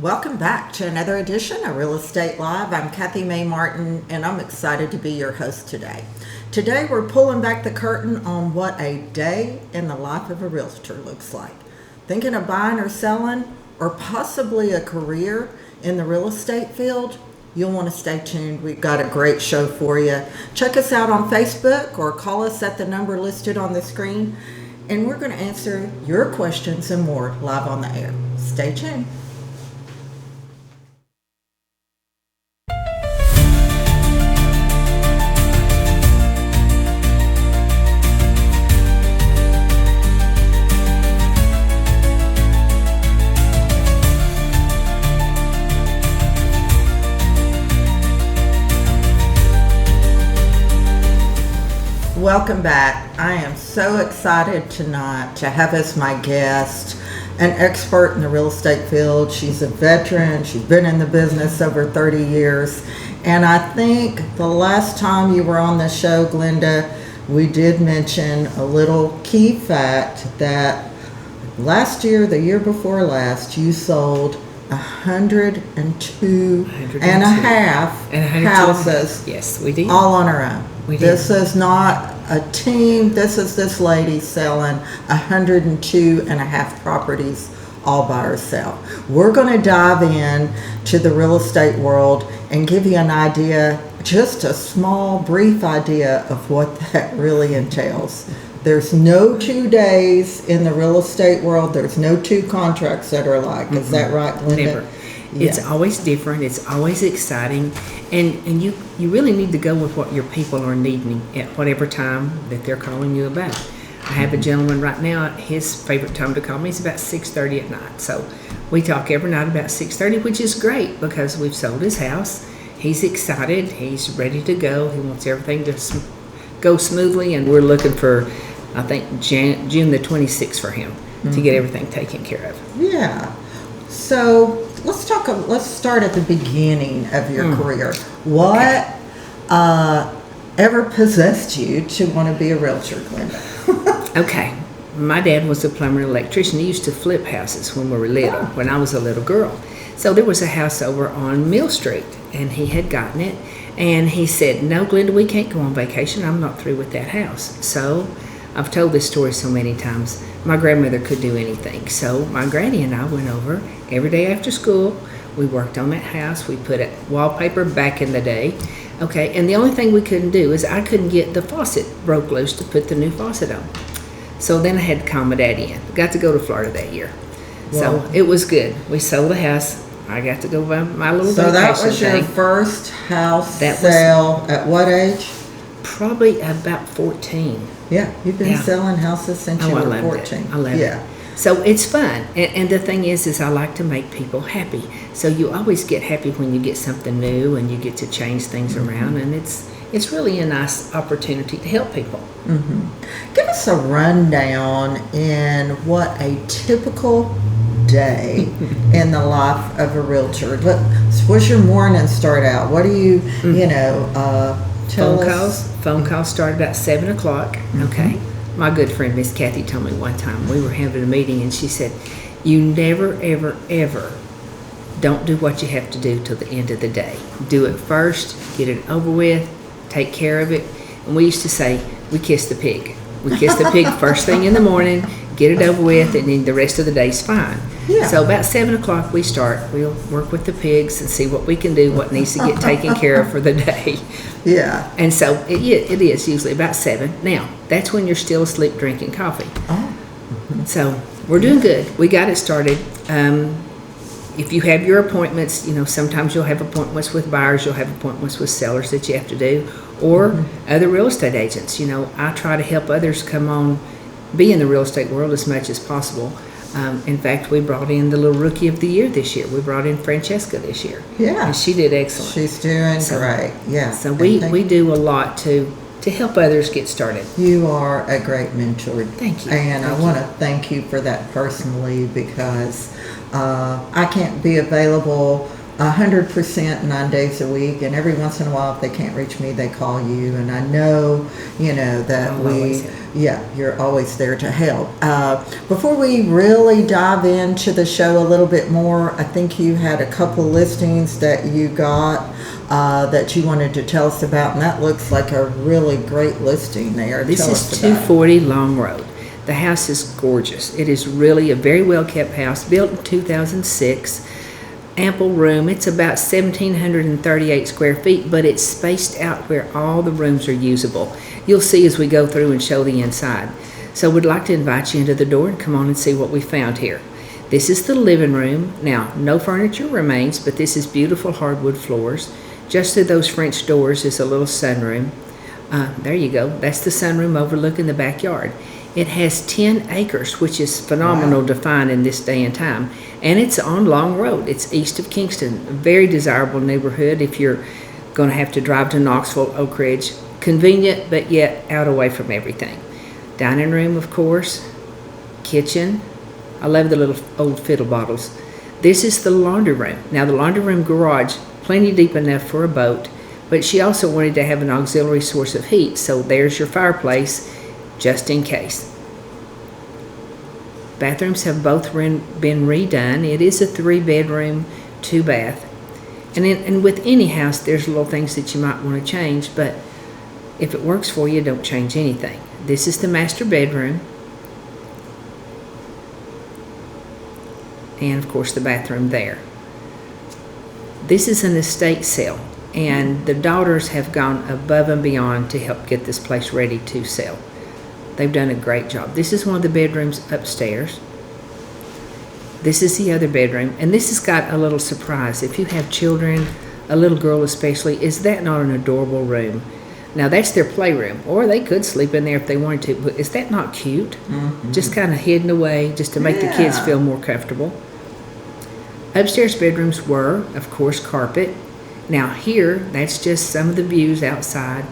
Welcome back to another edition of Real Estate Live. I'm Kathy Mae Martin, and I'm excited to be your host today. Today, we're pulling back the curtain on what a day in the life of a realtor looks like. Thinking of buying or selling, or possibly a career in the real estate field? You'll want to stay tuned. We've got a great show for you. Check us out on Facebook or call us at the number listed on the screen, and we're going to answer your questions and more live on the air. Stay tuned. Welcome back. I am so excited tonight to have as my guest an expert in the real estate field. She's a veteran. She's been in the business over 30 years. And I think the last time you were on the show, Glenda, we did mention a little key fact that last year, the year before last, you sold 102 and a half houses. Yes, we did. All on her own. This did. is not a team. This is this lady selling 102 and a half properties all by herself. We're going to dive in to the real estate world and give you an idea, just a small, brief idea of what that really entails. There's no 2 days in the real estate world. There's no 2 contracts that are alike. Is that right, Glenda? Never. Yeah. It's always different. It's always exciting. And you really need to go with what your people are needing at whatever time that they're calling you about. I have a gentleman right now, his favorite time to call me is about 6:30 at night. So we talk every night about 6:30, which is great because we've sold his house. He's excited. He's ready to go. He wants everything to go smoothly, and we're looking for, I think, June the 26th for him to get everything taken care of. Yeah. So let's start at the beginning of your career. What ever possessed you to want to be a realtor, Glenda? Okay. My dad was a plumber and electrician. He used to flip houses when we were little, when I was a little girl. So there was a house over on Mill Street, and he had gotten it. And he said, "No, Glenda, we can't go on vacation. I'm not through with that house." So I've told this story so many times. My grandmother could do anything. So my granny and I went over every day after school. We worked on that house. We put it wallpaper back in the day. Okay, and the only thing we couldn't do is I couldn't get the faucet broke loose to put the new faucet on. So then I had to call my daddy in. Got to go to Florida that year. Wow. So it was good. We sold the house. I got to go by my little vacation. So that was your first house sale at what age? Probably about 14. Yeah, you've been selling houses since you were 14. I love it. So it's fun. And the thing is I like to make people happy. So you always get happy when you get something new and you get to change things around. And it's really a nice opportunity to help people. Give us a rundown in what a typical day in the life of a realtor. What's your morning start out? What do you, tell us? Phone calls start about 7 o'clock. Okay. My good friend, Miss Kathy, told me one time we were having a meeting and she said, "You never, ever, ever don't do what you have to do till the end of the day. Do it first, get it over with, take care of it." And we used to say, we kiss the pig. We kiss the pig first thing in the morning, get it over with, and then the rest of the day's fine. Yeah. So about 7 o'clock we start. We'll work with the pigs and see what we can do, what needs to get taken care of for the day. Yeah. And so it is usually about 7. Now, that's when you're still asleep drinking coffee. Oh. So we're doing good. We got it started. If you have your appointments, sometimes you'll have appointments with buyers, you'll have appointments with sellers that you have to do, or other real estate agents. I try to help others come on, be in the real estate world as much as possible. In fact, we brought in the little rookie of the year this year. We brought in Francesca this year. Yeah. And she did excellent. She's doing great. Yeah. So we do a lot to help others get started. You are a great mentor. Thank you. And I want to thank you for that personally because I can't be available 100% 9 days a week, and every once in a while if they can't reach me they call you, and I know that you're always there to help. Before we really dive into the show a little bit more, I think you had a couple listings that you got that you wanted to tell us about, and that looks like a really great listing there. This Tell is us about 240 Long Road. The house is gorgeous. It is really a very well kept house, built in 2006. Ample room. It's about 1,738 square feet, but it's spaced out where all the rooms are usable. You'll see as we go through and show the inside. So we'd like to invite you into the door and come on and see what we found here. This is the living room. Now, no furniture remains, but this is beautiful hardwood floors. Just through those French doors is a little sunroom. There you go. That's the sunroom overlooking the backyard. It has 10 acres, which is phenomenal to find in this day and time. And it's on Long Road. It's east of Kingston. A very desirable neighborhood if you're going to have to drive to Knoxville, Oak Ridge. Convenient, but yet out away from everything. Dining room, of course. Kitchen. I love the little old fiddle bottles. This is the laundry room. Now, the laundry room garage, plenty deep enough for a boat, but she also wanted to have an auxiliary source of heat, so there's your fireplace, just in case. Bathrooms have both been redone. It is a 3-bedroom, 2-bath. And with any house, there's little things that you might want to change, but if it works for you, don't change anything. This is the master bedroom. And, of course, the bathroom there. This is an estate sale, and the daughters have gone above and beyond to help get this place ready to sell. They've done a great job. This is one of the bedrooms upstairs. This is the other bedroom, and this has got a little surprise. If you have children, a little girl especially, is that not an adorable room? Now, that's their playroom, or they could sleep in there if they wanted to, but is that not cute? Mm-hmm. Just kind of hidden away just to make the kids feel more comfortable. Upstairs bedrooms were, of course, carpet. Now here, that's just some of the views outside.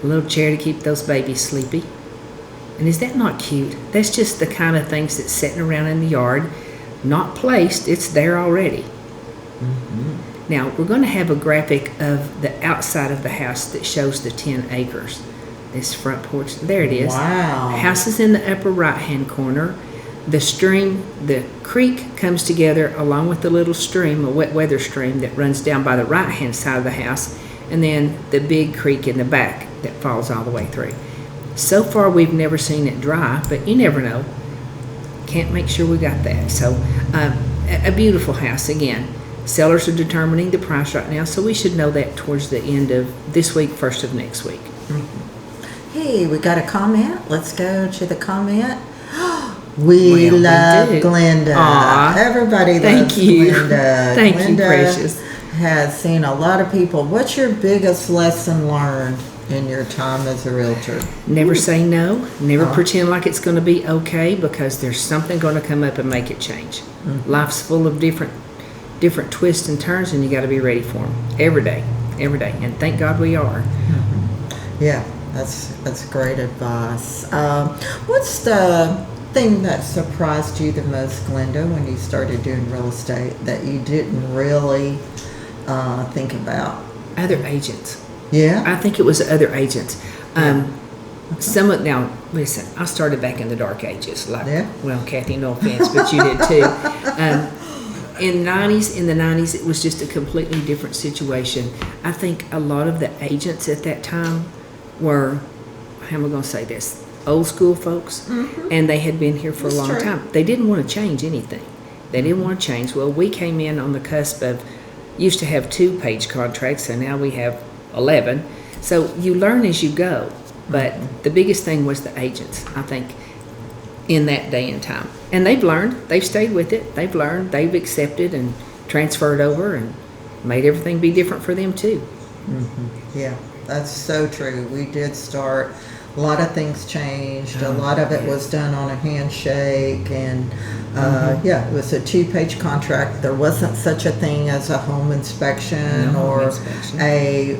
A little chair to keep those babies sleepy. And is that not cute? That's just the kind of things that's sitting around in the yard, not placed, it's there already. Mm-hmm. Now, we're going to have a graphic of the outside of the house that shows the 10 acres. This front porch, there it is. Wow. The house is in the upper right-hand corner. The stream, the creek comes together along with the little stream, a wet weather stream that runs down by the right-hand side of the house, and then the big creek in the back that falls all the way through. So far, we've never seen it dry, but you never know. Can't make sure we got that. So, a beautiful house again. Sellers are determining the price right now, so we should know that towards the end of this week, first of next week. Mm-hmm. Hey, we got a comment. Let's go to the comment. We love Glenda. Aww. Everybody Thank loves you. Glenda. Thank Glenda you, precious. Has seen a lot of people. What's your biggest lesson learned in your time as a realtor? Never say no. Never pretend like it's going to be okay, because there's something going to come up and make it change. Mm-hmm. Life's full of different twists and turns, and you got to be ready for them every day. And thank God we are. Mm-hmm. Yeah, that's great advice. What's the thing that surprised you the most, Glenda, when you started doing real estate that you didn't really think about? Other agents. Yeah? I think it was other agents. Now, listen, I started back in the dark ages. Well, Kathy, no offense, but you did too. In the 90s, it was just a completely different situation. I think a lot of the agents at that time were, how am I going to say this, old school folks, mm-hmm. and they had been here for a long time. They didn't want to change anything. They didn't want to change. Well, we came in on the cusp of, used to have 2-page contracts, and now we have 11. So you learn as you go, but the biggest thing was the agents, I think, in that day and time. And they've learned, they've stayed with it, they've learned, they've accepted and transferred over and made everything be different for them too. Mm-hmm. Yeah, that's so true. We did start, a lot of things changed, a lot of it was done on a handshake, and it was a 2-page contract. There wasn't such a thing as a home inspection a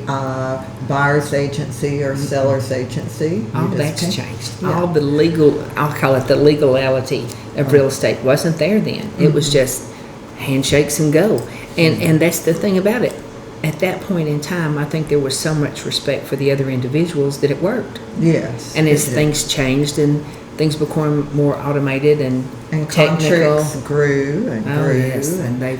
buyer's agency or seller's agency. All that's changed. Yeah. All the legal, I'll call it the legality of real estate wasn't there then. It was just handshakes and go. And that's the thing about it. At that point in time, I think there was so much respect for the other individuals that it worked. Yes. And as things changed and things became more automated and technical, contracts grew and grew. Yes, and they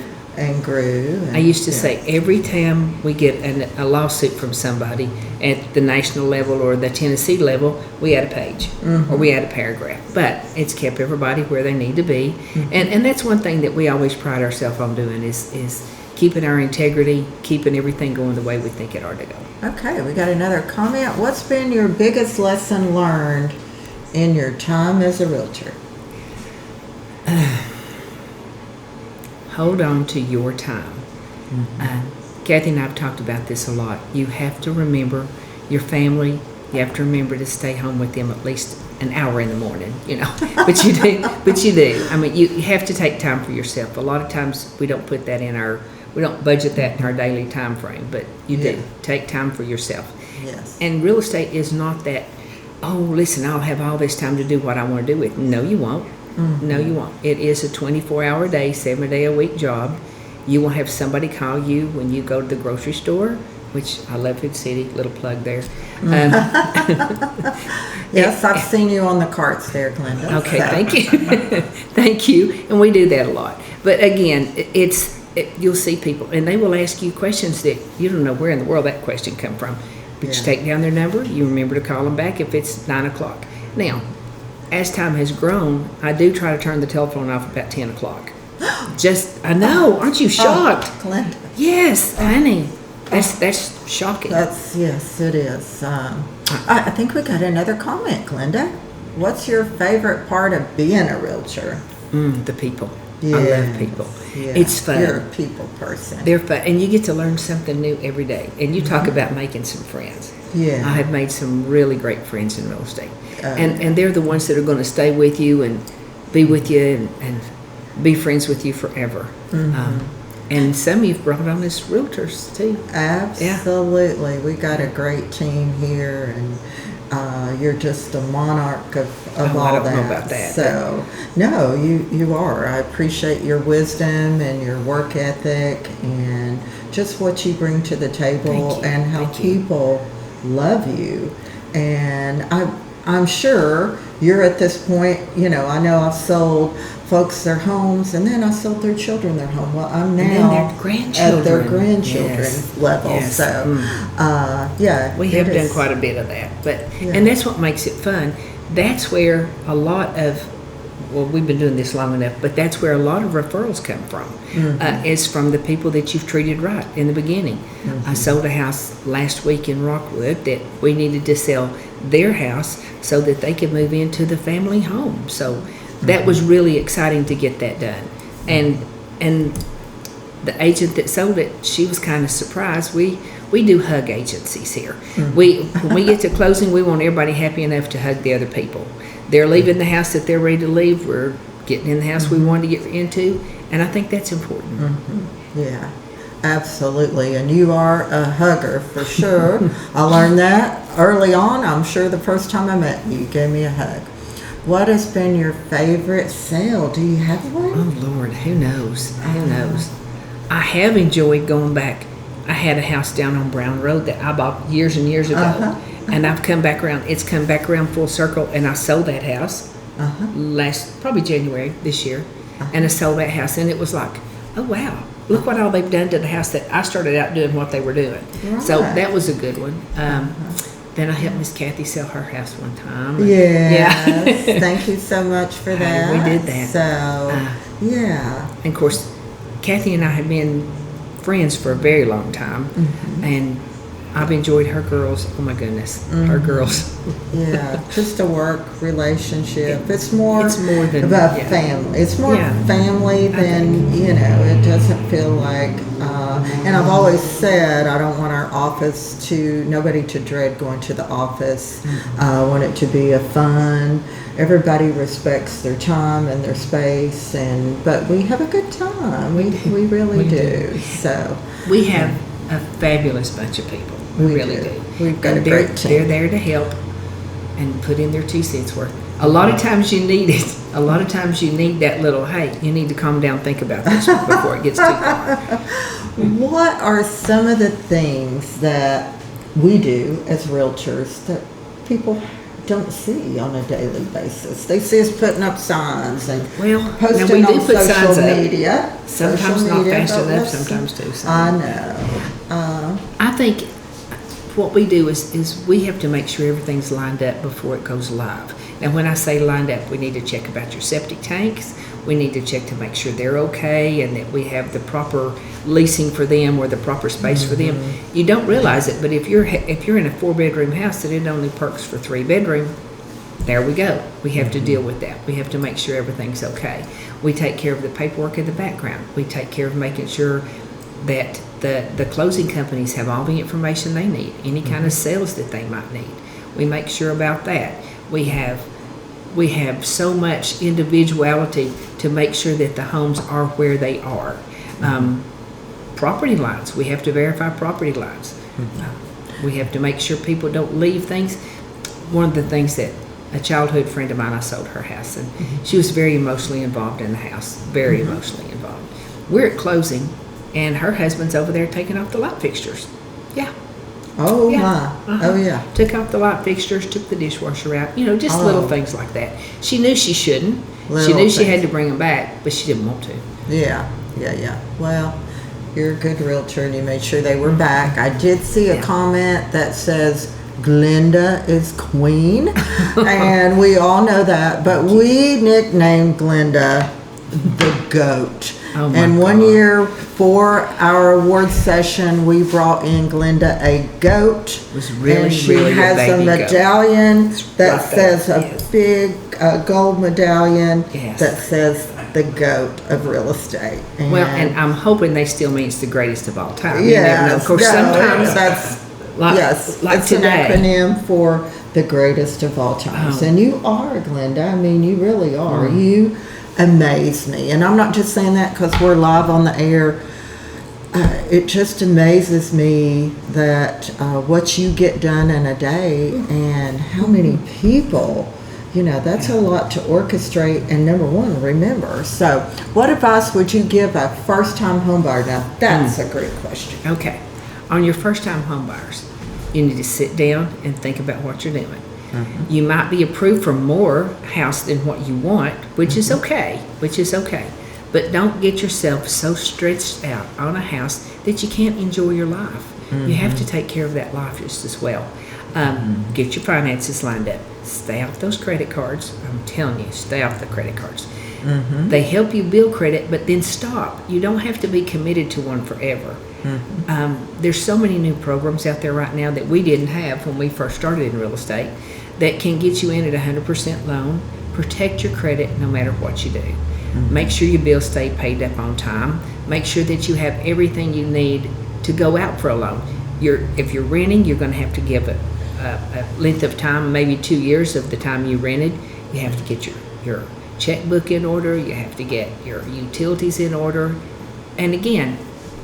grew. I used to say every time we get a lawsuit from somebody at the national level or the Tennessee level, we add a page or we add a paragraph. But it's kept everybody where they need to be. And that's one thing that we always pride ourselves on doing is keeping our integrity, keeping everything going the way we think it ought to go. Okay, we got another comment. What's been your biggest lesson learned in your time as a realtor? Hold on to your time. Kathy and I have talked about this a lot. You have to remember your family. You have to remember to stay home with them at least an hour in the morning, But you do. But you do. I mean, you have to take time for yourself. A lot of times we don't put that we don't budget that in our daily time frame, but you do. Take time for yourself. Yes. And real estate is not that, oh, listen, I'll have all this time to do what I want to do with. No, you won't. No, you won't. It is a 24-hour day, 7-day-a-week job. You will have somebody call you when you go to the grocery store, which I love Hood City, little plug there. Yes, I've seen you on the carts there, Glenda. Okay, thank you. Thank you. And we do that a lot. But again, you'll see people, and they will ask you questions that you don't know where in the world that question come from. But you take down their number, you remember to call them back if it's 9 o'clock. Now, as time has grown, I do try to turn the telephone off about 10 o'clock. I know, aren't you shocked? Glenda. Yes, honey. That's shocking. Yes, it is. I think we got another comment, Glenda. What's your favorite part of being a realtor? The people. I love people. Yeah. It's fun. You're a people person. They're fun, and you get to learn something new every day. And you talk about making some friends. Yeah. I have made some really great friends in real estate. And they're the ones that are going to stay with you and be with you and be friends with you forever. And some you've brought on as realtors too. Absolutely. We got a great team here, and you're just a monarch of all I don't that. know about that. So, no, you are. I appreciate your wisdom and your work ethic and just what you bring to the table and how people love you. And I'm sure you're at this point, I know I've sold folks their homes, and then I sold their children their home. Well, I'm now at their grandchildren level. Yes. So, we have done quite a bit of that. But and that's what makes it fun. That's where a lot of, we've been doing this long enough, but that's where a lot of referrals come from, is from the people that you've treated right in the beginning. I sold a house last week in Rockwood that we needed to sell their house so that they could move into the family home. So that was really exciting to get that done. And the agent that sold it, she was kind of surprised. We do hug agencies here. When we get to closing, we want everybody happy enough to hug the other people. They're leaving the house that they're ready to leave. We're getting in the house we wanted to get into, and I think that's important. Yeah, absolutely. And you are a hugger for sure. I learned that early on. I'm sure the first time I met you, you gave me a hug. What has been your favorite sale? Do you have one? Oh, Lord, who knows? Who knows? I have enjoyed going back. I had a house down on Brown Road that I bought years and years ago. And I've come back around. It's come back around full circle, and I sold that house probably January this year. And I sold that house, and it was like, oh, wow. Look what all they've done to the house that I started out doing what they were doing. Right. So that was a good one. Then I helped Miss Kathy sell her house one time. Yes. Thank you so much for that. We did that. So, And of course, Kathy and I have been friends for a very long time. And I've enjoyed her girls. Oh my goodness, her girls. Yeah, just a work relationship. It's more than about family. It's more family than It doesn't feel like. And I've always said I don't want our office nobody to dread going to the office. I want it to be a fun. Everybody respects their time and their space, but we have a good time. We really do. So we have a fabulous bunch of people. We really do. We've got a great team. They're there to help and put in their 2 cents worth. A lot of times you need it. A lot of times you need that little, hey, you need to calm down, think about this before it gets too far. What are some of the things that we do as realtors that people don't see on a daily basis? They see us putting up signs and Well, now posting we do on put signs social up. media. Sometimes Social not media, fast but enough, let's- sometimes too. So. I know. I think what we do is we have to make sure everything's lined up before it goes live. Now, when I say lined up, we need to check about your septic tanks. We need to check to make sure they're okay and that we have the proper leasing for them or the proper space for them. You don't realize it, but if you're in a 4-bedroom house that it only perks for 3-bedroom, there we go. We have to deal with that. We have to make sure everything's okay. We take care of the paperwork in the background. We take care of making sure that the closing companies have all the information they need, any kind of sales that they might need. We make sure about that. We have so much individuality to make sure that the homes are where they are. Property lines, we have to verify property lines. We have to make sure people don't leave things. One of the things that a childhood friend of mine, I sold her house, and she was very emotionally involved in the house, very emotionally involved. We're at closing, and her husband's over there taking off the light fixtures. Yeah. Oh Yeah. my. Uh-huh. Oh yeah. Took off the light fixtures, took the dishwasher out, just Oh. little things like that. She knew she shouldn't. She Little knew she had things. to bring them back, but she didn't want to. Yeah. Well, you're a good realtor and you made sure they were back. I did see a Yeah. comment that says Glenda is queen, and we all know that, but we nicknamed Glenda the goat. Oh my And one God. year for our award session, we brought in Glenda a goat. It was really, and she really a has a baby goat. medallion that right there, says a yes. big gold medallion Yes. that says the goat of real estate. Well, and I'm hoping they still mean it's the greatest of all time. yes, You never know. Of course, no, sometimes that's like, yes, like it's today. an acronym for the greatest of all times. Oh. And you are, Glenda. I mean, you really are. Mm. You amaze me, and I'm not just saying that because we're live on the air. It just amazes me that what you get done in a day and how many people. That's a lot to orchestrate and number one, remember. So what advice would you give a first-time homebuyer? Now, that's a great question. Okay. On your first time home buyers, you need to sit down and think about what you're doing. You might be approved for more house than what you want, which is okay, But don't get yourself so stretched out on a house that you can't enjoy your life. You have to take care of that life just as well. Get your finances lined up. Stay off those credit cards. I'm telling you, stay off the credit cards. They help you build credit, but then stop. You don't have to be committed to one forever. There's so many new programs out there right now that we didn't have when we first started in real estate that can get you in at 100% loan, protect your credit no matter what you do. Make sure your bills stay paid up on time. Make sure that you have everything you need to go out for a loan. If you're renting, you're going to have to give a length of time, maybe 2 years of the time you rented. You have to get your checkbook in order. You have to get your utilities in order. And again,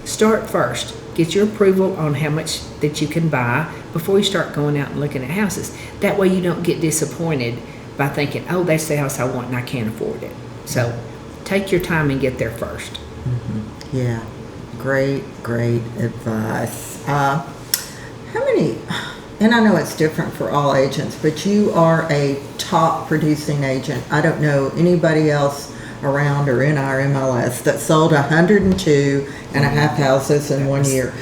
start first. Get your approval on how much that you can buy before you start going out and looking at houses. That way you don't get disappointed by thinking, oh, that's the house I want and I can't afford it. So take your time and get there first. Yeah, great advice. How many, and I know it's different for all agents, but you are a top producing agent. I don't know anybody else around or in our MLS that sold 102 and a half houses in 1 year.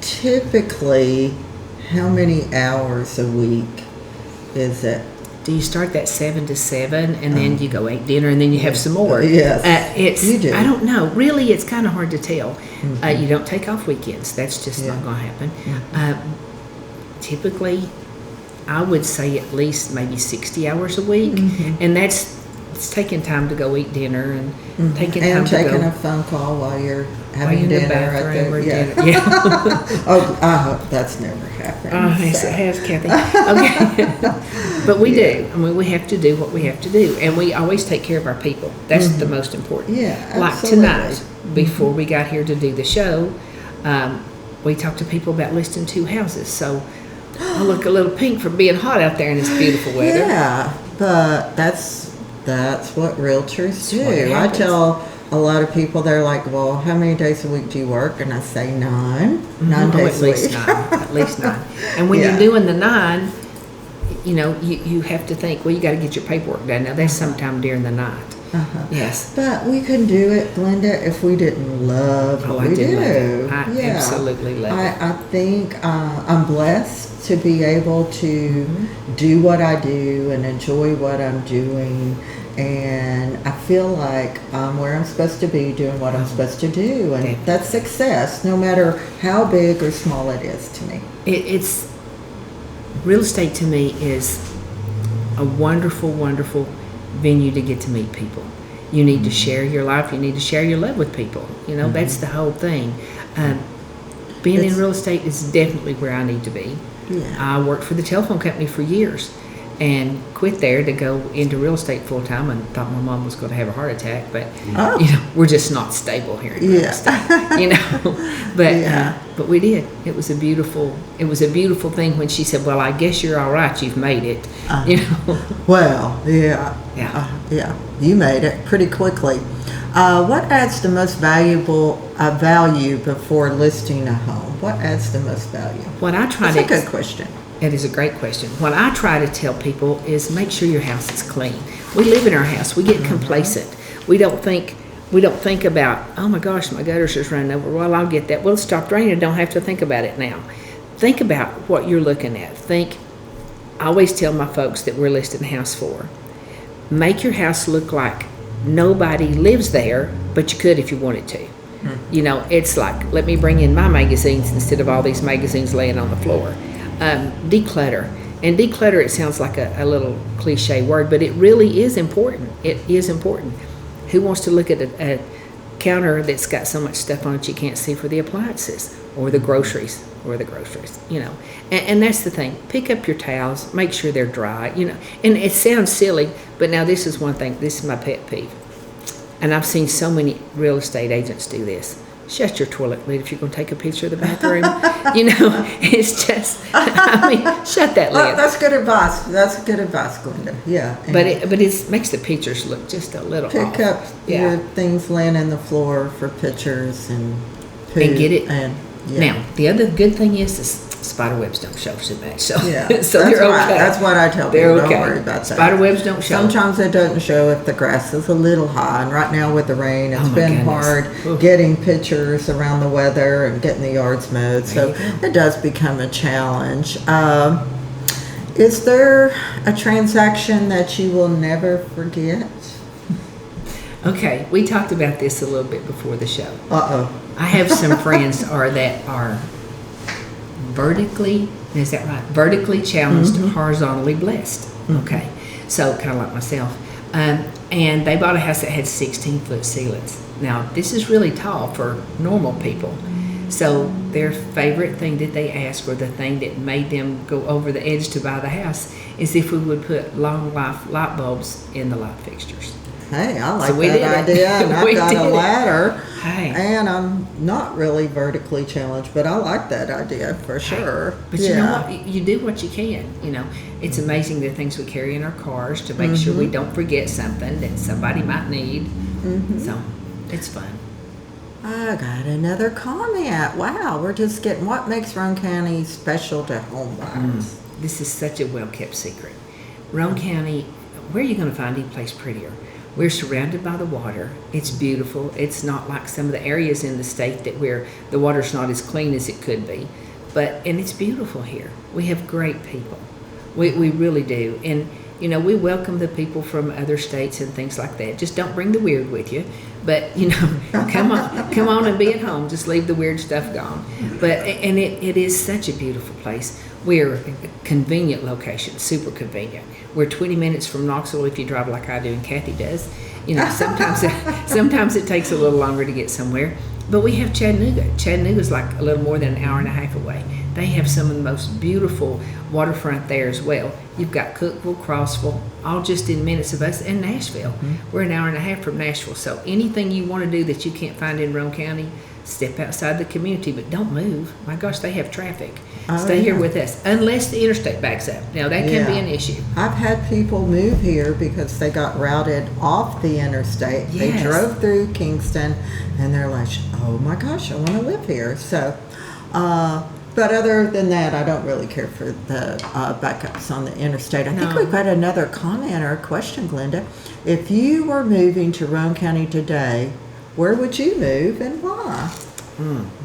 Typically, how many hours a week is it? Do you start that 7 to 7 and then you go eat dinner and then you have some more? Yes, you do. I don't know. Really, it's kind of hard to tell. You don't take off weekends. That's just not going to happen. Typically, I would say at least maybe 60 hours a week, and it's taking time to go eat dinner and taking time to taking go a phone call while you're while having you're in dinner the at bathroom or the dinner. Yeah. Oh, I hope that's never happened. Yes, so. it has, Kathy. Okay. But we do. I mean, we have to do what we have to do. And we always take care of our people. That's the most important. Yeah, Like absolutely. tonight, before we got here to do the show, we talked to people about listing 2 houses. So I look a little pink from being hot out there in this beautiful weather. Yeah, But that's what realtors do. what I happens. tell a lot of people, they're like, well, how many days a week do you work? And I say 9. 9 days at a least week. 9. At least 9. And when Yeah. you're doing the 9, you have to think, well, you got to get your paperwork done. Now, that's sometime during the night. Yes. But we couldn't do it, Glenda, if we didn't love what I we do do. love it. I absolutely love it. I think I'm blessed to be able to do what I do and enjoy what I'm doing. And I feel like I'm where I'm supposed to be, doing what I'm supposed to do. And Okay. that's success, no matter how big or small it is to me. It's real estate to me is a wonderful, wonderful venue to get to meet people. You need to share your life. You need to share your love with people. That's the whole thing. Being in real estate is definitely where I need to be. Yeah. I worked for the telephone company for years and quit there to go into real estate full time and thought my mom was going to have a heart attack, but we're just not stable here in real estate, but we did. It was a beautiful thing when she said, well, I guess you're all right, you've made it. Well, yeah. Yeah. You made it pretty quickly. What adds the most value before listing a home? What adds the most value? What I try That's to a good question. It is a great question. What I try to tell people is make sure your house is clean. We live in our house. We get complacent. We don't think about, oh my gosh, my gutters just running over. Well, I'll get that. Well, it stopped raining. Don't have to think about it now. Think about what you're looking at. I always tell my folks that we're listing a house for. Make your house look like nobody lives there, but you could if you wanted to. It's like, let me bring in my magazines instead of all these magazines laying on the floor. Declutter. And declutter, it sounds like a little cliche word, but it really is important. It is important. Who wants to look at a counter that's got so much stuff on it you can't see for the appliances or the groceries? And that's the thing. Pick up your towels, make sure they're dry, And it sounds silly, but now this is one thing. This is my pet peeve. And I've seen so many real estate agents do this. Shut your toilet lid if you're going to take a picture of the bathroom. It's just, shut that Well, lid. that's good advice. That's good advice, Glenda. Yeah. But it makes the pictures look just a little Pick off. up Yeah. your things laying on the floor for pictures and poop. And get it. And, Now, the other good thing is spider webs don't show so much. So, Yeah, so that's they're right. okay. That's what I tell They're people. okay. Don't worry about that. Spider webs don't show. Sometimes it doesn't show if the grass is a little high. And right now with the rain, it's Oh, my been goodness. hard Oof. getting pictures around the weather and getting the yards mowed. So it does become a challenge. Is there a transaction that you will never forget? Okay, we talked about this a little bit before the show. Uh-oh. I have some friends that are vertically challenged, horizontally blessed. Okay, so kind of like myself. And they bought a house that had 16-foot ceilings. Now, this is really tall for normal people. So their favorite thing that they asked, or the thing that made them go over the edge to buy the house, is if we would put long life light bulbs in the light fixtures. Hey, I like So we did that it. idea. And I've We got did a it. ladder. Hey. And I'm not really vertically challenged, but I like that idea for sure. But you know what? You do what you can. It's amazing the things we carry in our cars to make sure we don't forget something that somebody might need. So it's fun. I got another comment. Wow, we're just getting what makes Roane County special to home buyers. This is such a well-kept secret. Roane County, where are you going to find any place prettier? We're surrounded by the water. It's beautiful. It's not like some of the areas in the state where the water's not as clean as it could be. And it's beautiful here. We have great people. We really do. And, we welcome the people from other states and things like that. Just don't bring the weird with you. But, come on and be at home. Just leave the weird stuff gone. And it is such a beautiful place. We're a convenient location, super convenient. We're 20 minutes from Knoxville if you drive like I do and Kathy does. Sometimes it takes a little longer to get somewhere. But we have Chattanooga. Chattanooga's like a little more than an hour and a half away. They have some of the most beautiful waterfront there as well. You've got Cookeville, Crossville, all just in minutes of us, and Nashville. We're an hour and a half from Nashville. So anything you want to do that you can't find in Roane County, step outside the community, but don't move. My gosh, they have traffic. Oh, Stay here yeah. with us, unless the interstate backs up. Now, that can be Yeah. an issue. I've had people move here because they got routed off the interstate. They Yes. drove through Kingston and they're like, oh my gosh, I want to live here. So, but other than that, I don't really care for the backups on the interstate. I think No. we've got another comment or a question, Glenda. If you were moving to Roane County today, where would you move and why?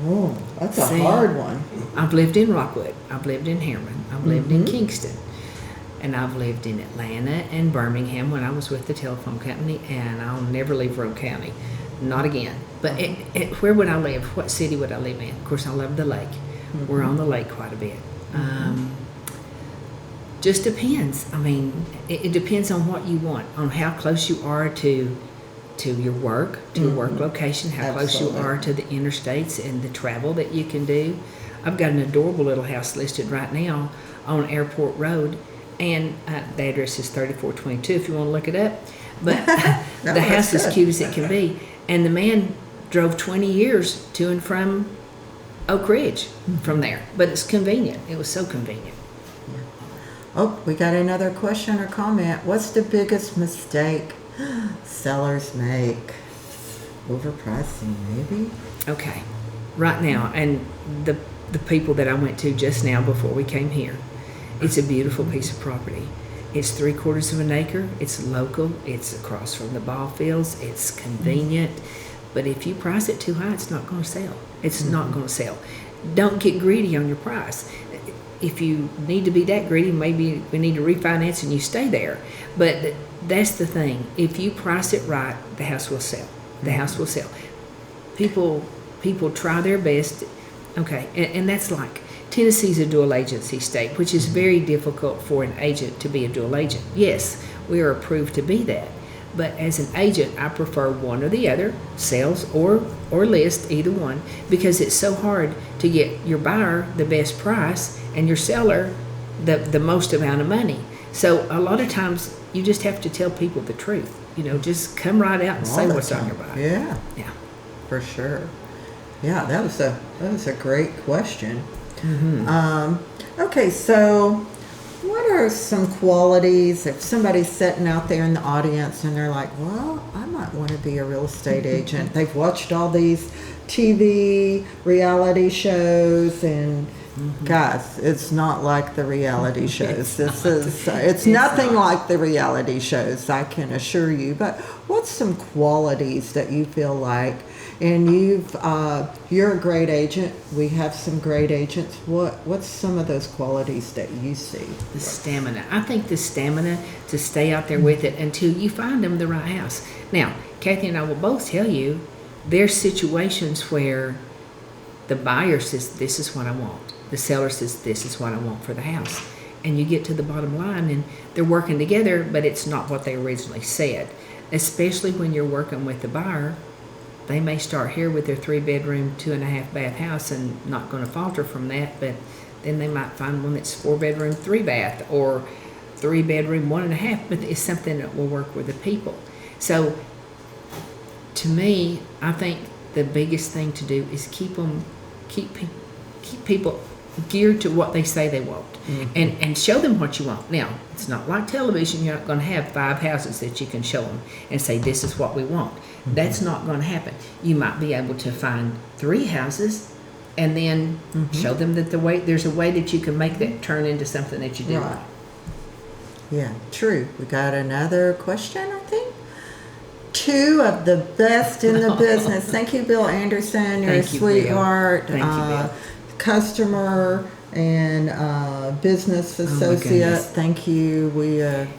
Oh, that's a See, hard one. I've lived in Rockwood. I've lived in Harriman. I've lived in Kingston. And I've lived in Atlanta and Birmingham when I was with the telephone company. And I'll never leave Roane County. Not again. But where would I live? What city would I live in? Of course, I love the lake. We're on the lake quite a bit. Just depends. I mean, it depends on what you want, on how close you are to your work, to your work location, how close you Absolutely. are to the interstates and the travel that you can do. I've got an adorable little house listed right now on Airport Road, and the address is 3422 if you want to look it up. But No, the house that's is good. cute as it can be. And the man drove 20 years to and from Oak Ridge from there. But it's convenient. It was so convenient. Oh, we got another question or comment. What's the biggest mistake sellers make? Overpricing, maybe? Okay. Right now, and the people that I went to just now before we came here, it's a beautiful piece of property. It's 3/4 of an acre. It's local. It's across from the ball fields. It's convenient. But if you price it too high, it's not going to sell. It's not going to sell. Don't get greedy on your price. If you need to be that greedy, maybe we need to refinance and you stay there. But that's the thing. If you price it right, the house will sell. The house will sell. People try their best. Okay, and that's like Tennessee's a dual agency state, which is very difficult for an agent to be a dual agent. Yes, we are approved to be that. But as an agent, I prefer one or the other, sales or list, either one, because it's so hard to get your buyer the best price and your seller the most amount of money. So a lot of times you just have to tell people the truth. Just come right out and say All the what's on time. your buyer. Yeah, Yeah. for sure. Yeah, that was a great question. Okay, so what are some qualities if somebody's sitting out there in the audience and they're like, well, I might want to be a real estate agent. They've watched all these TV reality shows and guys, it's not like the reality shows. It's nothing like the reality shows, I can assure you. But what's some qualities that you feel like, and you're a great agent. We have some great agents. What's some of those qualities that you see? The stamina. I think the stamina to stay out there with it until you find them the right house. Now, Kathy and I will both tell you there's situations where the buyer says, this is what I want. The seller says, this is what I want for the house. And you get to the bottom line and they're working together, but it's not what they originally said. Especially when you're working with the buyer. They may start here with their 3-bedroom, 2.5-bath house and not going to falter from that, but then they might find one that's 4-bedroom, 3-bath, or 3-bedroom, 1.5, but it's something that will work with the people. So to me, I think the biggest thing to do is keep people geared to what they say they want, and show them what you want. Now, it's not like television. You're not going to have 5 houses that you can show them and say, this is what we want. That's not going to happen. You might be able to find 3 houses and then show them that there's a way that you can make that turn into something that you do. Right. Yeah, true. We got another question, I think. 2 of the best in the business. Thank you, Bill Anderson. You're Thank a you, Bill. sweetheart. Thank you, Bill. Customer and business associate. goodness. Thank you.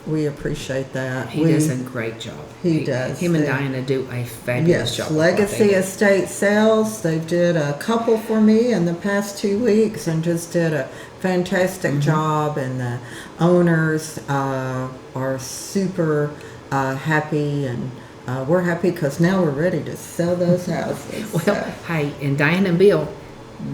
We appreciate that. He does a great job. He does. Him and They- Diana do a fabulous Yes, job. with what they Legacy do. Estate Sales. They did a couple for me in the past 2 weeks and just did a fantastic job. And the owners are super happy, and we're happy because now we're ready to sell those houses. Well, hey, and Diane and Bill,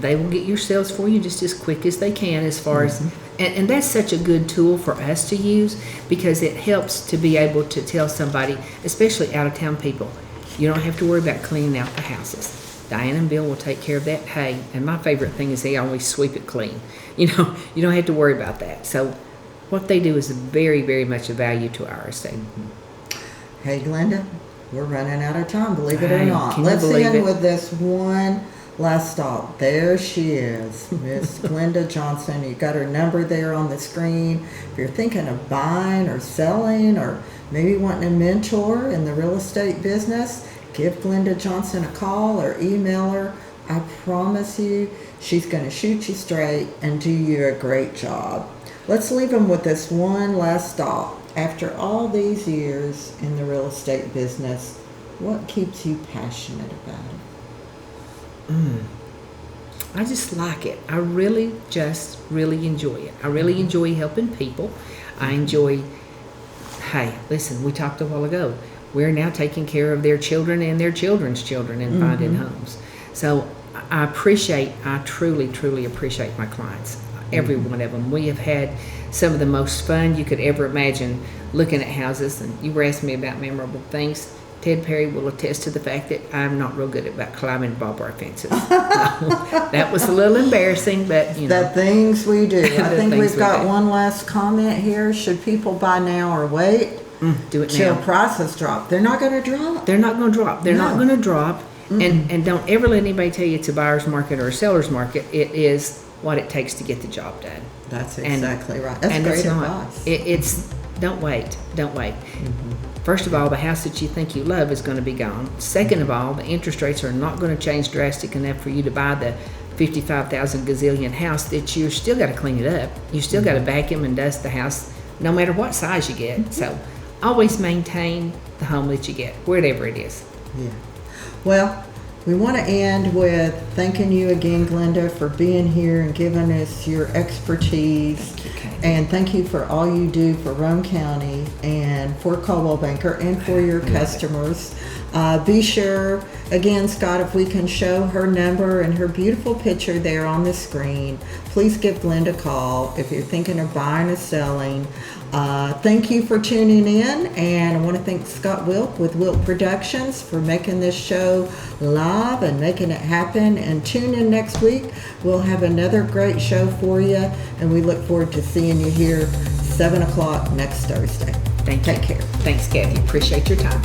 they will get your sales for you just as quick as they can as far as, and that's such a good tool for us to use because it helps to be able to tell somebody, especially out-of-town people, you don't have to worry about cleaning out the houses. Diane and Bill will take care of that. Hey, and my favorite thing is they always sweep it clean. You know, you don't have to worry about that. So what they do is very, very much a value to our estate. Hey, Glenda, we're running out of time, believe it or Hey, not. can you Let's believe end it? with this one last stop. There she is, Miss Glenda Johnson. You got her number there on the screen. If you're thinking of buying or selling or maybe wanting a mentor in the real estate business, give Glenda Johnson a call or email her. I promise you, she's going to shoot you straight and do you a great job. Let's leave them with this one last thought. After all these years in the real estate business, what keeps you passionate about it? I just like it. I really enjoy it. I really enjoy helping people. I enjoy, hey, listen, we talked a while ago. We're now taking care of their children and their children's children and finding homes. So I truly appreciate my clients, every one of them. We have had some of the most fun you could ever imagine looking at houses. And you were asking me about memorable things. Ted Perry will attest to the fact that I'm not real good about climbing barbed wire fences. That was a little embarrassing, but you know. The things we do. I The think things we've we got do. one last comment here. Should people buy now or wait Do it till now. prices drop? They're not going to drop. They're not going to drop. They're not No. going to drop. And don't ever let anybody tell you it's a buyer's market or a seller's market. It is what it takes to get the job done. That's And- exactly right. That's and great it's not. advice. It's don't wait. Don't wait. First of all, the house that you think you love is going to be gone. Second of all, the interest rates are not going to change drastic enough for you to buy the 55,000 gazillion house that you still got to clean it up. You still got to vacuum and dust the house no matter what size you get. So always maintain the home that you get, wherever it is. Yeah. Well, we want to end with thanking you again, Glenda, for being here and giving us your expertise. Thank you, Kathy. And thank you for all you do for Roane County and for Coldwell Banker and for your customers. Be sure, again, Scott, if we can show her number and her beautiful picture there on the screen, please give Glenda a call if you're thinking of buying or selling. Thank you for tuning in, and I want to thank Scott Wilk with Wilk Productions for making this show live and making it happen. And tune in next week. We'll have another great show for you, and we look forward to seeing you here 7 o'clock next Thursday. Thank you. Take care. Thanks, Kathy. Appreciate your time.